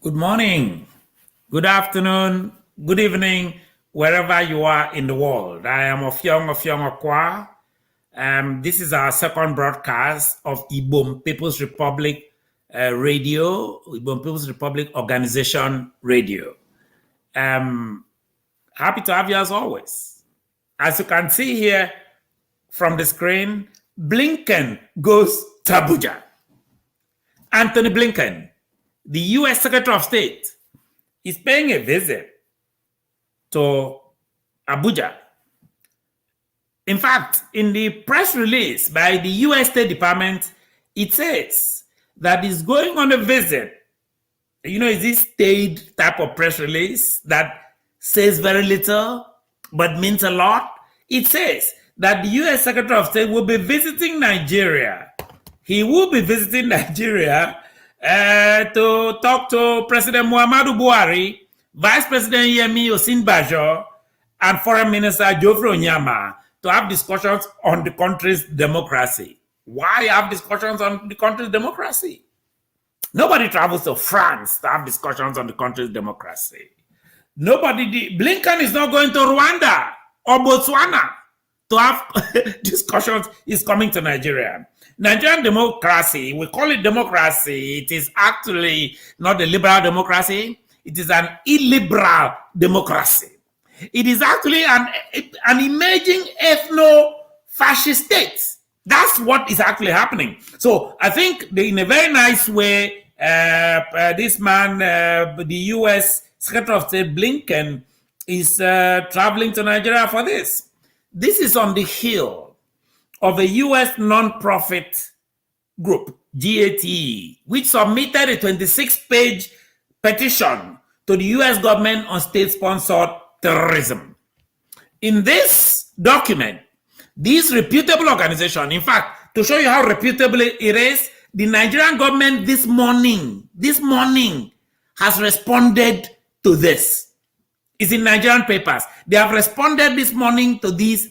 Good morning, good afternoon, good evening, wherever you are in the world. I am Ofiong Okwa. This is our second broadcast of Ibom People's Republic Radio, Ibom People's Republic Organization Radio. Happy to have you as always. As you can see here from the screen, Blinken goes to Abuja. Anthony Blinken, the U.S. Secretary of State, is paying a visit to Abuja. In fact, in the press release by the U.S. State Department, it says that he's going on a visit. Is this staid type of press release that says very little but means a lot? It says that the U.S. Secretary of State will be visiting Nigeria. He will be visiting Nigeria to talk to President Muhammadu Buhari, Vice President Yemi Osinbajo, and Foreign Minister Geoffrey Onyama to have discussions on the country's democracy. Why have discussions on the country's democracy? Nobody travels to France to have discussions on the country's democracy. Blinken is not going to Rwanda or Botswana to have discussions. He's coming to Nigeria. Nigerian democracy, we call it democracy. It is actually not a liberal democracy. It is an illiberal democracy. It is actually an emerging ethno-fascist state. That's what is actually happening. So I think in a very nice way, this man, the U.S. Secretary of State Blinken, is traveling to Nigeria for this. This is on the heel of a U.S. non-profit group, GATE, which submitted a 26-page petition to the U.S. government on state-sponsored terrorism. In this document, this reputable organization, in fact, to show you how reputable it is, the Nigerian government this morning has responded to this. It's in Nigerian papers. They have responded this morning to this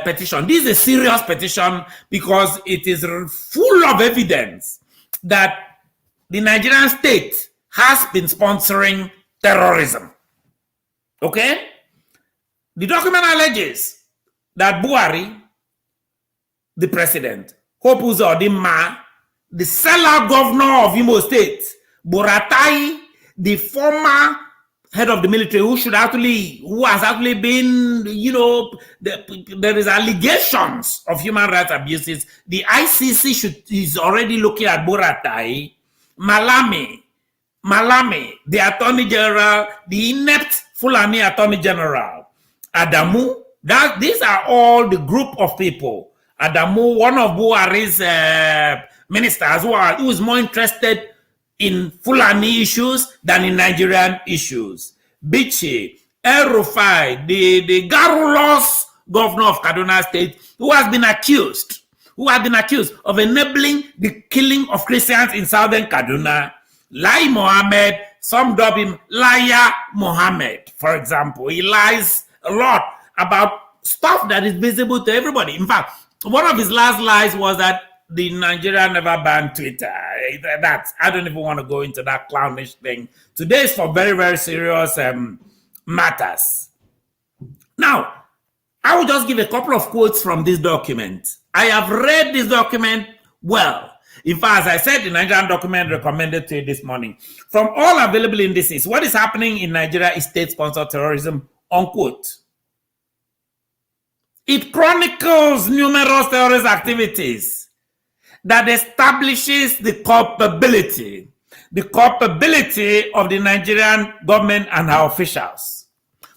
petition. This is a serious petition because it is full of evidence that the Nigerian state has been sponsoring terrorism. Okay? The document alleges that Buhari, the president, Hope Uzodinma, the seller governor of Imo State, Buratai, the former head of the military who has actually been, there is allegations of human rights abuses. The ICC is already looking at Buratai, Malami, the Attorney General, the inept Fulani Attorney General, Adamu. These are all the group of people. Adamu, one of Buhari's ministers, who is more interested in Fulani issues than in Nigerian issues. Bichi, El-Rufai, the garrulous governor of Kaduna State, who has been accused of enabling the killing of Christians in southern Kaduna. Lai Mohammed, some dub him Liar Mohammed, for example. He lies a lot about stuff that is visible to everybody. In fact, one of his last lies was that the Nigeria never banned Twitter. I don't even want to go into that clownish thing. Today is for very, very serious matters. Now, I will just give a couple of quotes from this document. I have read this document well. In fact, as I said, the Nigerian document recommended to you this morning. From all available indices, what is happening in Nigeria is state-sponsored terrorism, unquote. It chronicles numerous terrorist activities that establishes the culpability of the Nigerian government and our officials.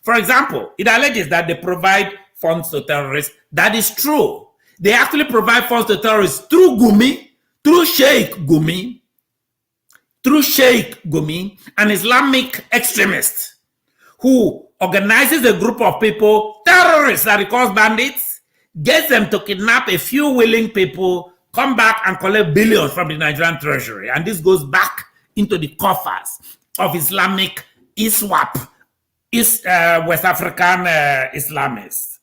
For example, it alleges that they provide funds to terrorists. That is true. They actually provide funds to terrorists through Sheikh Gumi, an Islamic extremist who organizes a group of people, terrorists that he calls bandits, gets them to kidnap a few willing people, come back and collect billions from the Nigerian treasury. And this goes back into the coffers of Islamic ISWAP, West African Islamists.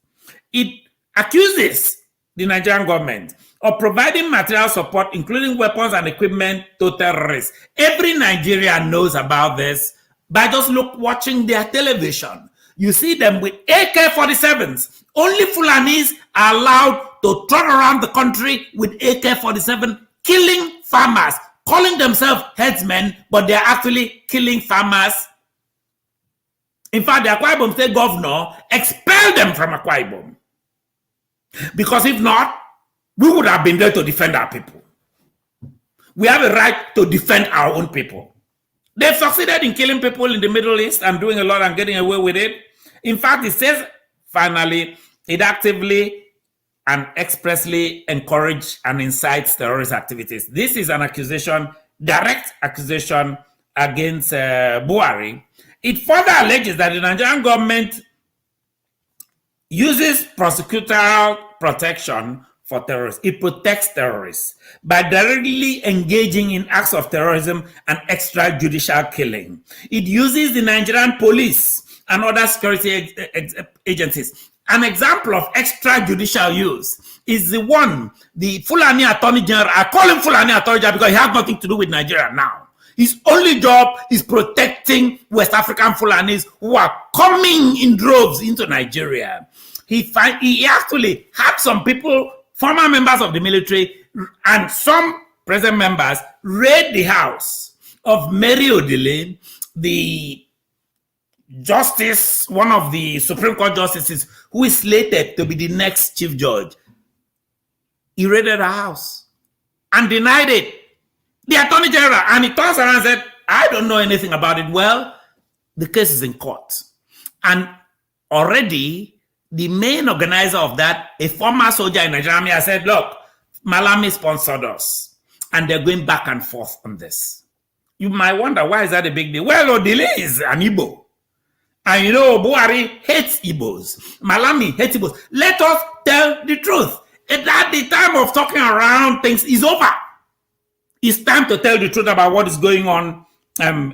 It accuses the Nigerian government of providing material support, including weapons and equipment, to terrorists. Every Nigerian knows about this by just watching their television. You see them with AK-47s. Only Fulanis are allowed to trot around the country with AK-47, killing farmers, calling themselves headsmen, but they are actually killing farmers. In fact, the Akwa Ibom State Governor expelled them from Akwa Ibom. Because if not, we would have been there to defend our people. We have a right to defend our own people. They've succeeded in killing people in the Middle East and doing a lot and getting away with it. In fact, it says, finally, it actively and expressly encourages and incites terrorist activities. This is an accusation, direct accusation against Buhari. It further alleges that the Nigerian government uses prosecutorial protection for terrorists. It protects terrorists by directly engaging in acts of terrorism and extrajudicial killing. It uses the Nigerian police and other security agencies. An example of extrajudicial use is the one the Fulani Attorney General, I call him Fulani Attorney General because he has nothing to do with Nigeria now. His only job is protecting West African Fulanis who are coming in droves into Nigeria. He actually had some people, former members of the military, and some present members raid the house of Mary Odile, the justice, one of the Supreme Court justices who is slated to be the next chief judge. He raided her house and denied it. The Attorney General, and he turns around and said, I don't know anything about it. Well, the case is in court. And already, the main organizer of that, a former soldier in Nigeria, has said, look, Malami sponsored us. And they're going back and forth on this. You might wonder, why is that a big deal? Well, Odile is an Igbo. And you know, Buhari hates Igbos. Malami hates Igbos. Let us tell the truth. At the time of talking around things is over. It's time to tell the truth about what is going on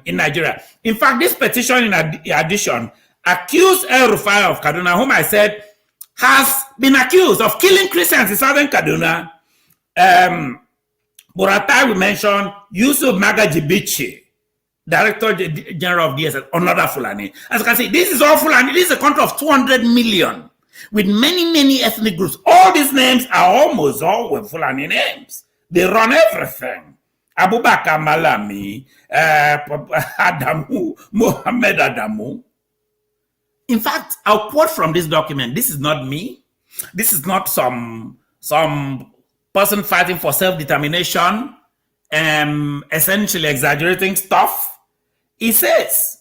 in Nigeria. In fact, this petition, in addition, accused El Rufai of Kaduna, whom I said has been accused of killing Christians in southern Kaduna. Buratai, we mentioned Yusuf Magajibichi, Director General of DSS, another Fulani. As you can see, this is all Fulani. This is a country of 200 million with many, many ethnic groups. All these names are almost all with Fulani names. They run everything. Abubakar Malami, Adamu, Mohammed Adamu. In fact, I'll quote from this document. This is not me. This is not some person fighting for self-determination, essentially exaggerating stuff. It says,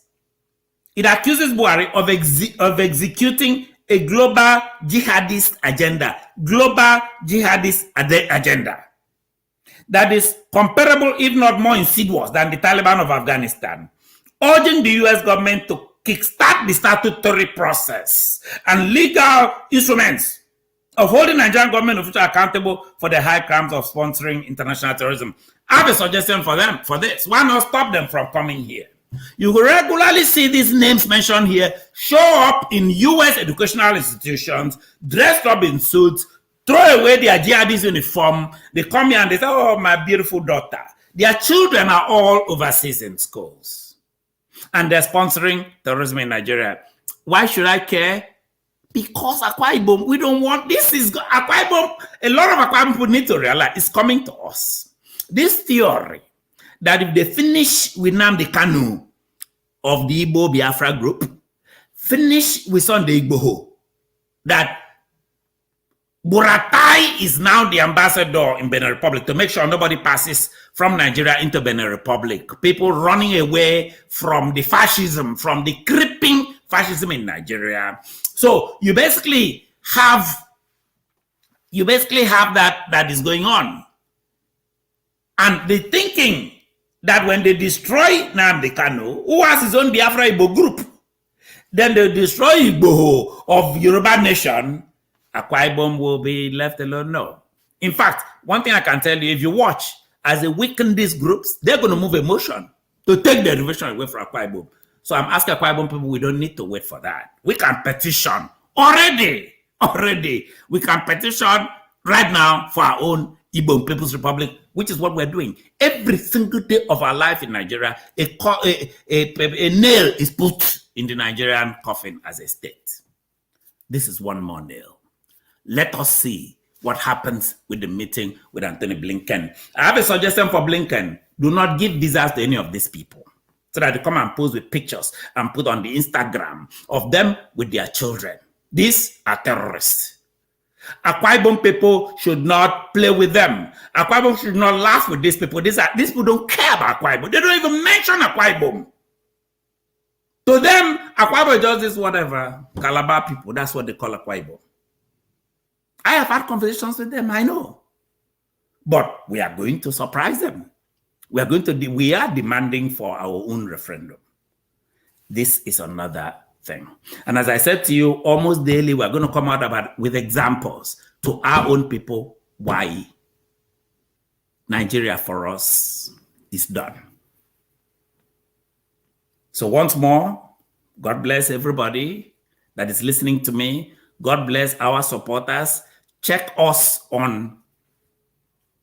it accuses Buhari of executing a global jihadist agenda. Global jihadist agenda that is comparable, if not more insidious, than the Taliban of Afghanistan, urging the US government to kickstart the statutory process and legal instruments of holding Nigerian government officials accountable for the high crimes of sponsoring international terrorism. I have a suggestion for them for this. Why not stop them from coming here? You will regularly see these names mentioned here show up in US educational institutions, dressed up in suits, throw away their jihadist uniform. They come here and they say, oh, my beautiful daughter. Their children are all overseas in schools. And they're sponsoring terrorism in Nigeria. Why should I care? Because Akwa Ibom, we don't want, this is, Akwa Ibom, a lot of Akwa Ibom people need to realize it's coming to us. This theory that if they finish with Nnamdi Kanu of the Igbo Biafra group, finish with Sunday Igboho, that Buratai is now the ambassador in Benin Republic to make sure nobody passes from Nigeria into Benin Republic. People running away from the fascism, from the creeping fascism in Nigeria. So you basically have that is going on. And the thinking that when they destroy Nnamdi Kanu, who has his own Biafra Igbo group, then they destroy Igbo of Yoruba nation, Akwa Ibom will be left alone. No. In fact, one thing I can tell you, if you watch, as they weaken these groups, they're going to move a motion to take the reservation away from Akwa Ibom. So I'm asking Akwa Ibom people, we don't need to wait for that. We can petition already. We can petition right now for our own Igbo People's Republic, which is what we're doing. Every single day of our life in Nigeria, a nail is put in the Nigerian coffin as a state. This is one more nail. Let us see what happens with the meeting with Anthony Blinken. I have a suggestion for Blinken. Do not give visas to any of these people, so that they come and pose with pictures and put on the Instagram of them with their children. These are terrorists. Akwa Ibom people should not play with them. Akwa Ibom should not laugh with these people. These people don't care about Akwa Ibom. They don't even mention Akwa Ibom. To them, Akwa Ibom is just this whatever. Calabar people, that's what they call Akwa Ibom. I have had conversations with them, I know. But we are going to surprise them. We are demanding for our own referendum. This is another thing. And as I said to you, almost daily, we're going to come out with examples to our own people why Nigeria for us is done. So once more, God bless everybody that is listening to me. God bless our supporters. Check us on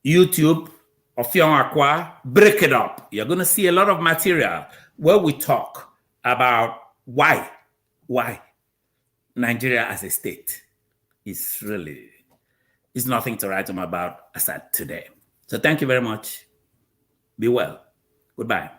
YouTube, Ofiong Akwa, Break It Up. You're going to see a lot of material where we talk about why Nigeria as a state is nothing to write home about as at today. So thank you very much. Be well. Goodbye.